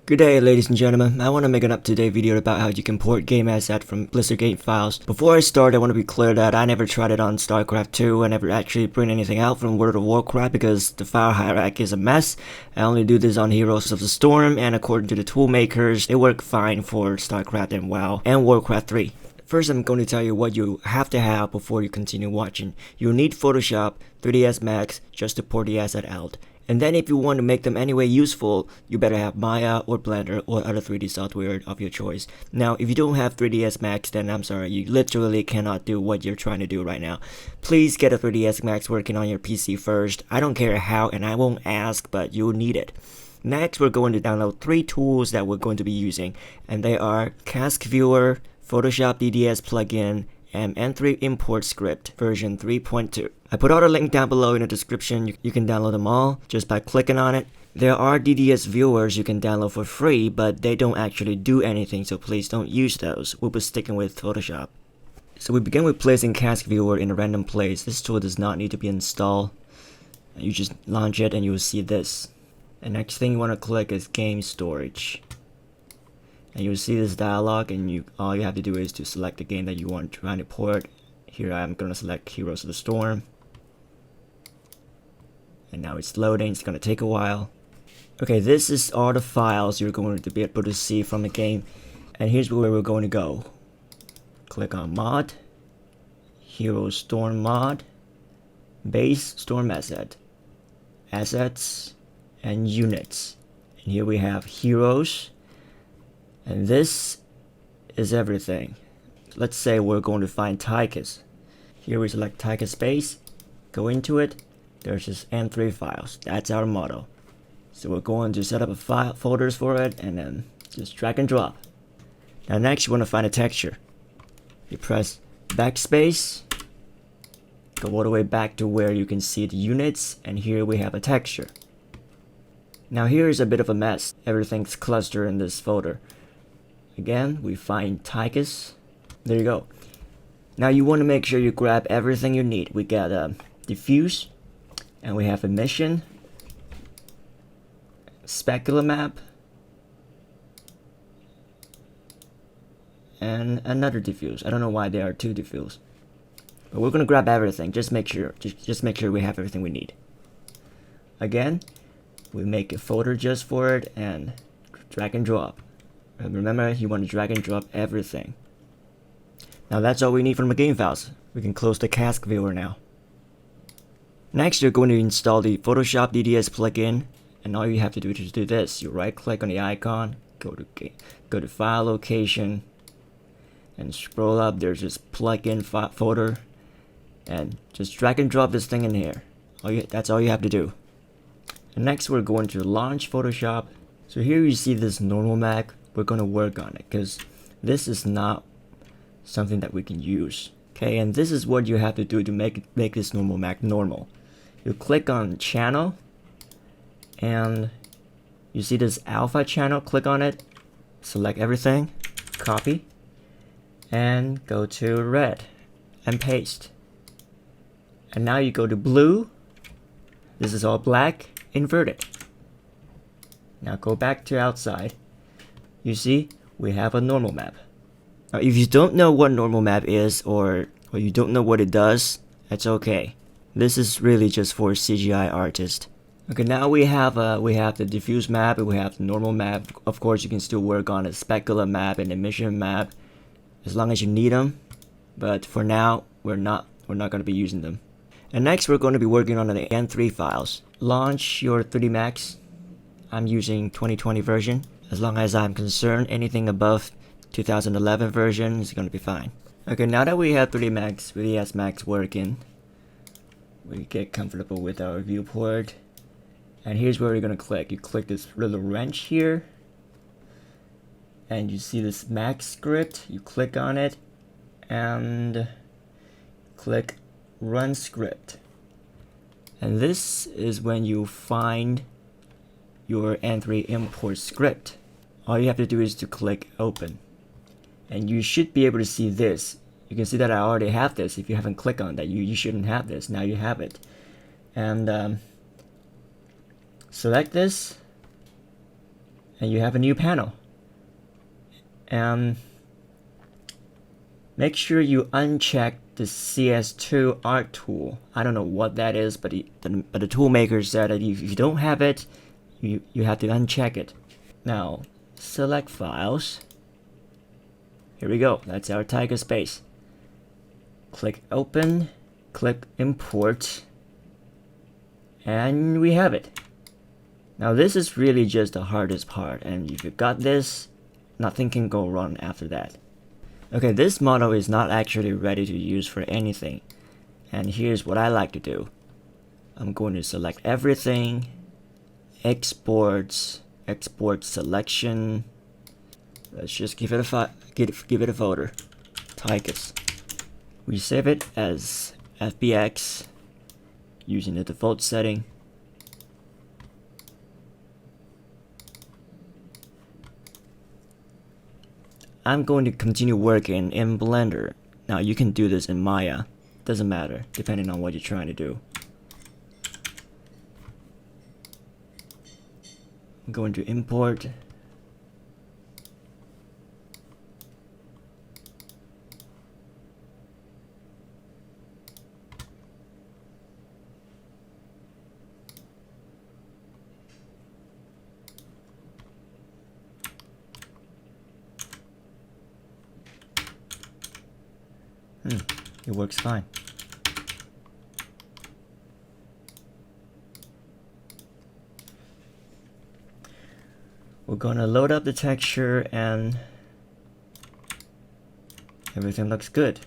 Good day, ladies and gentlemen. I want to make an up-to-date video about how you can port game asset from Blizzard game files. Before I start, I want to be clear that I never tried it on StarCraft 2. I never actually print anything out from World of Warcraft because the file hierarchy is a mess. I only do this on Heroes of the Storm, and according to the tool makers, they work fine for StarCraft and WoW and Warcraft 3. First, I'm going to tell you what you have to have before you continue watching. You'll need Photoshop, 3ds Max just to port the asset out. And then if you want to make them anyway useful, you better have Maya or Blender or other 3D software of your choice. Now, if you don't have 3ds Max, then I'm sorry, you literally cannot do what you're trying to do right now. Please get a 3ds Max working on your PC first. I don't care how, and I won't ask, but you'll need it. Next, we're going to download 3 tools that we're going to be using, and they are CASC Viewer, Photoshop DDS Plugin, and N3 import script version 3.2. I put all the link down below in the description. You can download them all just by clicking on it. There are DDS viewers you can download for free, but they don't actually do anything, so please don't use those. We'll be sticking with Photoshop. So we begin with placing CASC Viewer in a random place. This tool does not need to be installed. You just launch it and you will see this. The next thing you want to click is Game Storage. And you'll see this dialog, and all you have to do is to select the game that you want to try to port. Here I'm going to select Heroes of the Storm. And now it's loading. It's going to take a while. Okay, this is all the files you're going to be able to see from the game. And here's where we're going to go. Click on Mod, Heroes Storm Mod, Base Storm Asset, Assets, and Units. And here we have Heroes. And this is everything. Let's say we're going to find CASC. Here we select CASC space, go into it, there's just N3 files. That's our model. So we're going to set up a folders for it and then just drag and drop. Now next you want to find a texture. You press backspace, go all the way back to where you can see the units, and here we have a texture. Now here is a bit of a mess. Everything's clustered in this folder. Again, we find CASC. There you go. Now you want to make sure you grab everything you need. We got diffuse, and we have emission, specular map, and another diffuse. I don't know why there are 2 diffuse, but we're gonna grab everything. Just make sure we have everything we need. Again, we make a folder just for it and drag and drop. And remember, you want to drag and drop everything. Now that's all we need from the game files. We can close the CASC viewer now. Next, you're going to install the Photoshop DDS plugin, and all you have to do is do this. You right click on the icon, go to file location, and scroll up. There's this plugin folder, and just drag and drop this thing in here. That's all you have to do. And next, we're going to launch Photoshop. So here you see this normal map. We're going to work on it because this is not something that we can use. Okay, and this is what you have to do to make this normal map normal. You click on channel, and you see this alpha channel. Click on it, select everything, copy, and go to red and paste. And now you go to blue. This is all black, invert it. Now go back to outside. You see, we have a normal map. Now, if you don't know what normal map is, or you don't know what it does, that's okay. This is really just for CGI artists. Okay, now we have the diffuse map, and we have the normal map. Of course, you can still work on a specular map and emission map, as long as you need them. But for now, we're not going to be using them. And next, we're going to be working on the N3 files. Launch your 3D Max. I'm using 2020 version. As long as I'm concerned, anything above 2011 version is going to be fine. Okay, now that we have 3ds Max working, we get comfortable with our viewport. And here's where you're going to click. You click this little wrench here, and you see this Max script. You click on it, and click Run Script. And this is when you find your N3 import script. All you have to do is to click open, and you should be able to see this. You can see that I already have this. If you haven't clicked on that, you shouldn't have this. Now you have it. And select this, and you have a new panel. And make sure you uncheck the CS2 art tool. I don't know what that is, but the tool maker said that if you don't have it, you have to uncheck it. Now, select files. Here we go. That's our Tiger space. Click open, click import, and we have it. Now this is really just the hardest part, and if you got this, nothing can go wrong after that. Okay, this model is not actually ready to use for anything, and here's what I like to do. I'm going to select everything, export selection. Let's just give it a folder, Tigers. We save it as FBX using the default setting. I'm going to continue working in Blender. Now you can do this in Maya, doesn't matter, depending on what you're trying to do. I'm going to import. It works fine. We're gonna load up the texture and everything looks good.